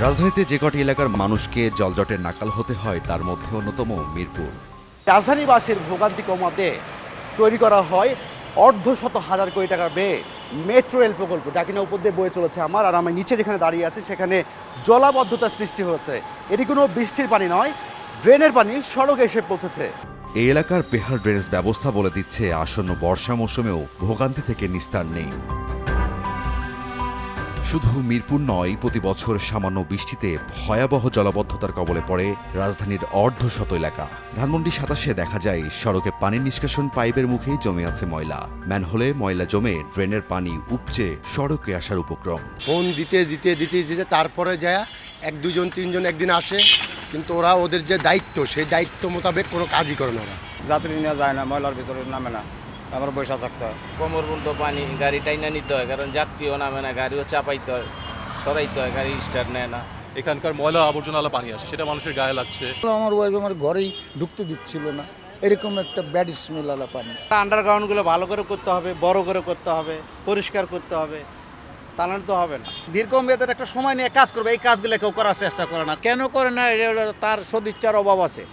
রাজধানীতে যে কটি এলাকার মানুষকে জলজটের নাকাল হতে হয় তার মধ্যে অন্যতম মিরপুর। রাজধানীবাসীর ভোগান্তি কমাতে তৈরি করা হয় অর্ধশত হাজার কোটি টাকার ব্যয়ে মেট্রো রেল প্রকল্প, যা কিনা উপর দিয়ে বয়ে চলেছে আর আমি নিচে যেখানে দাঁড়িয়ে আছি সেখানে জলাবদ্ধতার সৃষ্টি হয়েছে। এটি কোনো বৃষ্টির পানি নয়, ড্রেনের পানি সড়কে এসে পৌঁছেছে। এই এলাকার বেহাল ড্রেনেজ ব্যবস্থা বলে দিচ্ছে আসন্ন বর্ষা মৌসুমেও ভোগান্তি থেকে নিস্তার নেই। শুধু মিরপুর নয়, প্রতি বছর সামান্য বৃষ্টিতে ভয়াবহ জলাবদ্ধতার কবলে পড়ে রাজধানীর অর্ধশত এলাকা। ধানমন্ডি ২৭-এ দেখা যায় সড়কে পানির নিষ্কাশন পাইপের মুখেই জমে আছে ময়লা। ম্যানহোলে ময়লা জমে ড্রেনের পানি উপচে সড়কে আসার উপক্রম। ফোন দিতে দিতে দিতে দিতে তারপরে যায় এক দুজন তিনজন একদিন আসে, কিন্তু ওরা ওদের যে দায়িত্ব সেই দায়িত্ব মোতাবেক কোনো কাজই করে না। ওরা যাত্রী নেওয়া যায় না, ময়লার ভিতরে নামে না, আমার বসে থাকতে হয়। কোমর পর্যন্ত পানি, গাড়ি টাইনা নিতে হয়, কারণ যাত্রীও নামে না, গাড়িও চাপাইতে হয়, সরাইতে হয়, গাড়ি স্টার্ট নেয় না। এখানকার ময়লা আবর্জনা পানি আসে, সেটা মানুষের গায়ে লাগছে। আমার ওয়াইফ আমার ঘরেই ঢুকতে দিচ্ছিল না, এরকম একটা ব্যাড স্মেল আলা পানি। আন্ডারগ্রাউন্ডগুলো ভালো করে করতে হবে, বড় করে করতে হবে, পরিষ্কার করতে হবে, তাহলে তো হবে না। দীর্ঘমেয়াদের একটা সময় নিয়ে কাজ করবে, এই কাজগুলো কেউ করার চেষ্টা করে না। কেন করে না, এটা হলো তার সদিচ্ছার অভাব আছে।